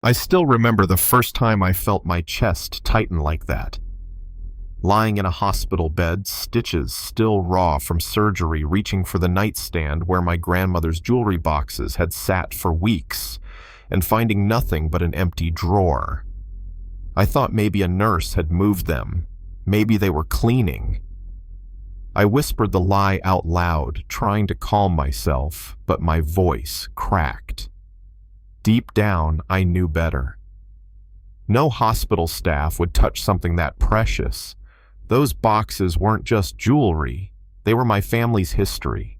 I still remember the first time I felt my chest tighten like that. Lying in a hospital bed, stitches still raw from surgery, reaching for the nightstand where my grandmother's jewelry boxes had sat for weeks, and finding nothing but an empty drawer. I thought maybe a nurse had moved them. Maybe they were cleaning. I whispered the lie out loud, trying to calm myself, but my voice cracked. Deep down, I knew better. No hospital staff would touch something that precious. Those boxes weren't just jewelry, they were my family's history.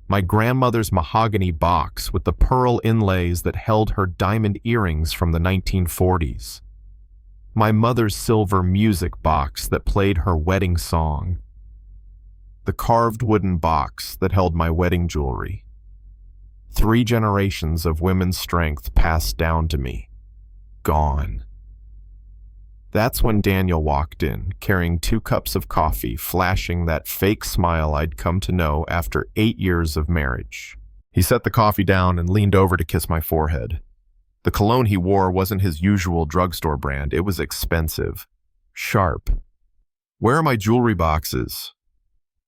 My grandmother's mahogany box with the pearl inlays that held her diamond earrings from the 1940s. My mother's silver music box that played her wedding song. The carved wooden box that held my wedding jewelry. 3 generations of women's strength passed down to me. Gone. That's when Daniel walked in, carrying 2 cups of coffee, flashing that fake smile I'd come to know after 8 years of marriage. He set the coffee down and leaned over to kiss my forehead. The cologne he wore wasn't his usual drugstore brand. It was expensive. Sharp. "Where are my jewelry boxes?"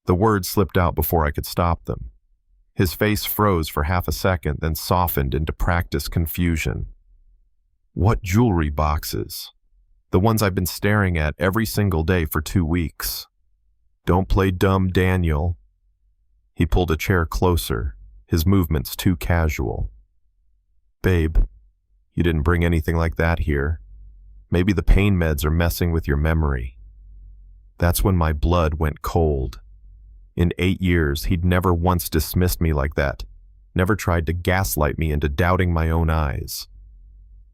The words slipped out before I could stop them. His face froze for half a second, then softened into practiced confusion. "What jewelry boxes?" "The ones I've been staring at every single day for 2 weeks. "Don't play dumb, Daniel." He pulled a chair closer, his movements too casual. "Babe, you didn't bring anything like that here. Maybe the pain meds are messing with your memory." That's when my blood went cold. In 8 years, he'd never once dismissed me like that, never tried to gaslight me into doubting my own eyes.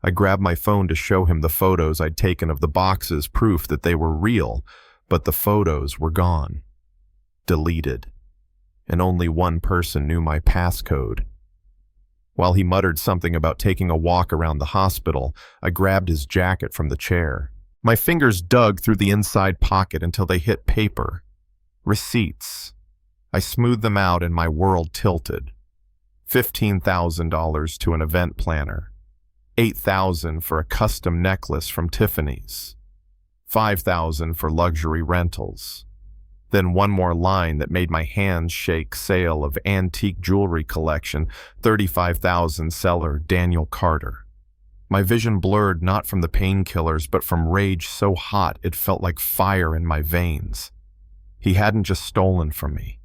I grabbed my phone to show him the photos I'd taken of the boxes, proof that they were real, but the photos were gone. Deleted. And only one person knew my passcode. While he muttered something about taking a walk around the hospital, I grabbed his jacket from the chair. My fingers dug through the inside pocket until they hit paper. Receipts. I smoothed them out and my world tilted. $15,000 to an event planner. $8,000 for a custom necklace from Tiffany's. $5,000 for luxury rentals. Then one more line that made my hands shake. Sale of antique jewelry collection, $35,000 seller Daniel Carter. My vision blurred not from the painkillers but from rage so hot it felt like fire in my veins. He hadn't just stolen from me.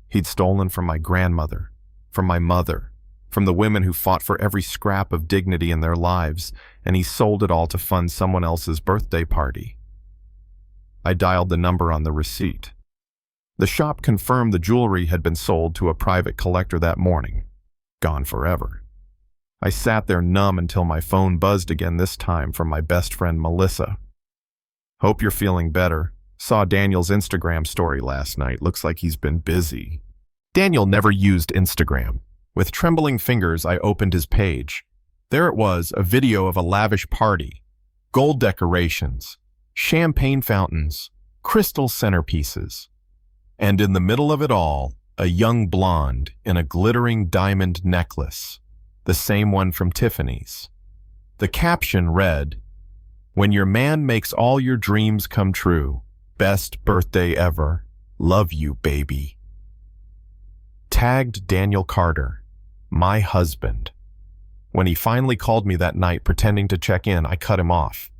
He'd stolen from my grandmother, from my mother, from the women who fought for every scrap of dignity in their lives, and he sold it all to fund someone else's birthday party. I dialed the number on the receipt. The shop confirmed the jewelry had been sold to a private collector that morning. Gone forever. I sat there numb until my phone buzzed again, this time from my best friend Melissa. "Hope you're feeling better. Saw Daniel's Instagram story last night. Looks like he's been busy." Daniel never used Instagram. With trembling fingers, I opened his page. There it was, a video of a lavish party. Gold decorations, champagne fountains, crystal centerpieces. And in the middle of it all, a young blonde in a glittering diamond necklace, the same one from Tiffany's. The caption read, "When your man makes all your dreams come true, best birthday ever. Love you, baby." Tagged Daniel Carter, my husband. When he finally called me that night pretending to check in, I cut him off.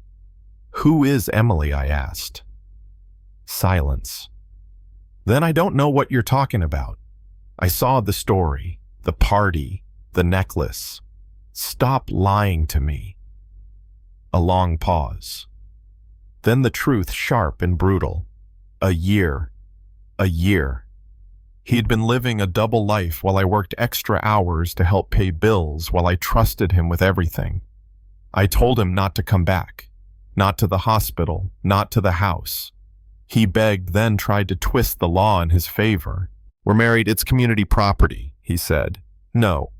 "Who is Emily?" I asked. Silence. "Then I don't know what you're talking about. I saw the story, the party, the necklace. Stop lying to me." A long pause. Then the truth, sharp and brutal. A year. He'd been living a double life while I worked extra hours to help pay bills, while I trusted him with everything. I told him not to come back, not to the hospital, not to the house. He begged, then tried to twist the law in his favor. "We're married, it's community property," he said. "No,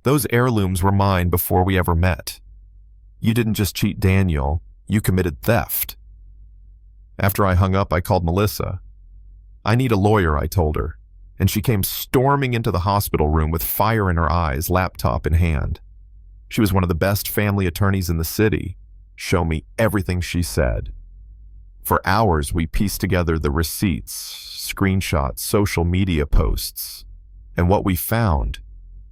those heirlooms were mine before we ever met. You didn't just cheat Daniel, you committed theft." After I hung up, I called Melissa. "I need a lawyer," I told her, and she came storming into the hospital room with fire in her eyes, laptop in hand. She was one of the best family attorneys in the city. Show me everything she said. For hours, we pieced together the receipts, screenshots, social media posts, and what we found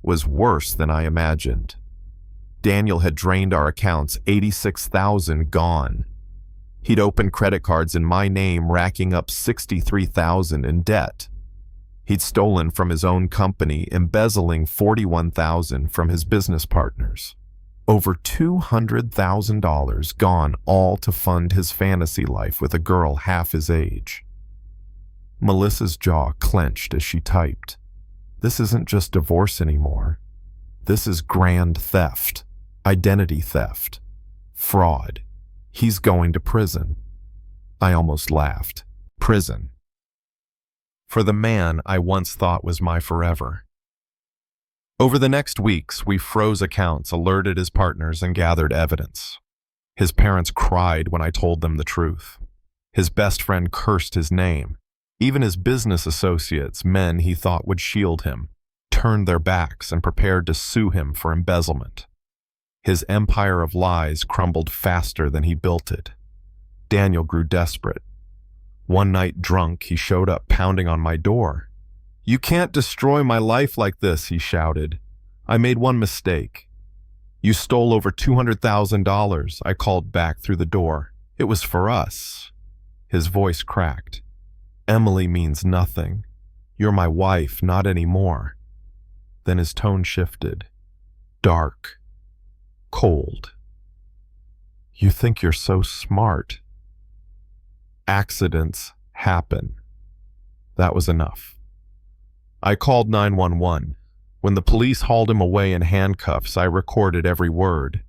was worse than I imagined. Daniel had drained our accounts, 86,000 gone. He'd opened credit cards in my name, racking up 63,000 in debt. He'd stolen from his own company, embezzling 41,000 from his business partners. Over $200,000 gone, all to fund his fantasy life with a girl half his age. Melissa's jaw clenched as she typed. This isn't just divorce anymore. This is grand theft, identity theft, fraud. He's going to prison. I almost laughed. Prison. For the man I once thought was my forever. Over the next weeks, we froze accounts, alerted his partners, and gathered evidence. His parents cried when I told them the truth. His best friend cursed his name. Even his business associates, men he thought would shield him, turned their backs and prepared to sue him for embezzlement. His empire of lies crumbled faster than he built it. Daniel grew desperate. One night, drunk, he showed up pounding on my door. "You can't destroy my life like this," he shouted. "I made one mistake." "You stole over $200,000, I called back through the door. "It was for us." His voice cracked. "Emily means nothing. You're my wife, not anymore." Then his tone shifted. Dark. Cold. "You think you're so smart." Accidents happen. That was enough. I called 911. When the police hauled him away in handcuffs, I recorded every word,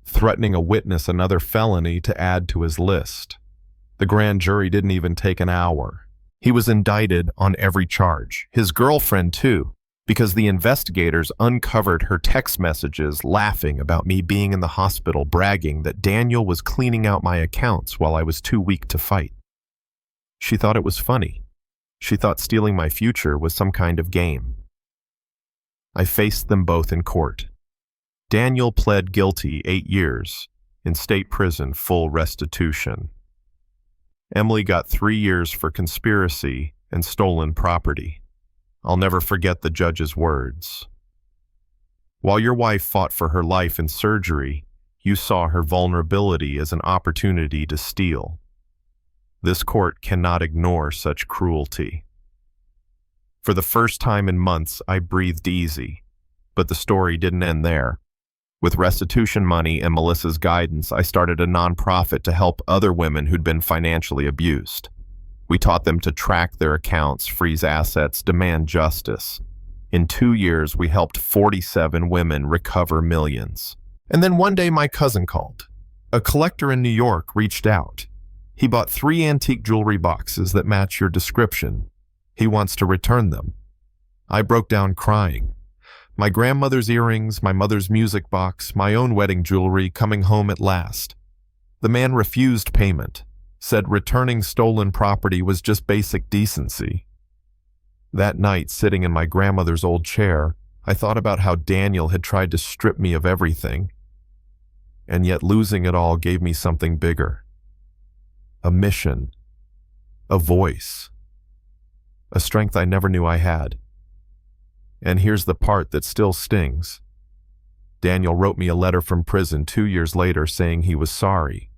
threatening a witness another felony to add to his list. The grand jury didn't even take an hour. He was indicted on every charge, his girlfriend too, because the investigators uncovered her text messages laughing about me being in the hospital, bragging that Daniel was cleaning out my accounts while I was too weak to fight. She thought it was funny. She thought stealing my future was some kind of game. I faced them both in court. Daniel pled guilty 8 years, in state prison, full restitution. Emily got 3 years for conspiracy and stolen property. I'll never forget the judge's words. "While your wife fought for her life in surgery, you saw her vulnerability as an opportunity to steal. This court cannot ignore such cruelty." For the first time in months, I breathed easy, but the story didn't end there. With restitution money and Melissa's guidance, I started a nonprofit to help other women who'd been financially abused. We taught them to track their accounts, freeze assets, demand justice. In 2 years, we helped 47 women recover millions. And then one day my cousin called. A collector in New York reached out. He bought 3 antique jewelry boxes that match your description. He wants to return them. I broke down crying. My grandmother's earrings, my mother's music box, my own wedding jewelry coming home at last. The man refused payment, said returning stolen property was just basic decency. That night, sitting in my grandmother's old chair, I thought about how Daniel had tried to strip me of everything. And yet losing it all gave me something bigger. A mission. A voice. A strength I never knew I had. And here's the part that still stings. Daniel wrote me a letter from prison 2 years later saying he was sorry.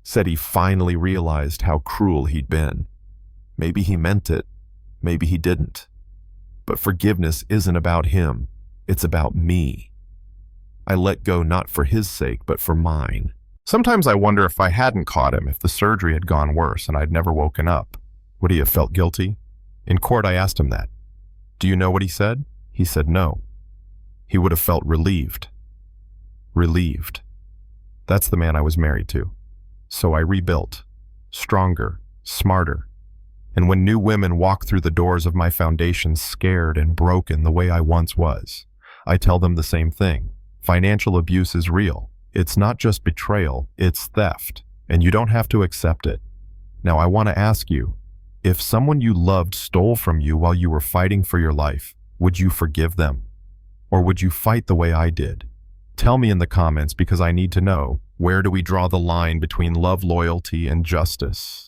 Said he finally realized how cruel he'd been. Maybe he meant it. Maybe he didn't. But forgiveness isn't about him. It's about me. I let go not for his sake, but for mine. Sometimes I wonder if I hadn't caught him, if the surgery had gone worse and I'd never woken up, would he have felt guilty? In court, I asked him that. Do you know what he said? He said no. He would have felt relieved. Relieved. That's the man I was married to. So I rebuilt. Stronger, smarter. And when new women walk through the doors of my foundation scared and broken the way I once was, I tell them the same thing. Financial abuse is real. It's not just betrayal, it's theft, and you don't have to accept it. Now I want to ask you, if someone you loved stole from you while you were fighting for your life, would you forgive them? Or would you fight the way I did? Tell me in the comments because I need to know. Where do we draw the line between love, loyalty, and justice?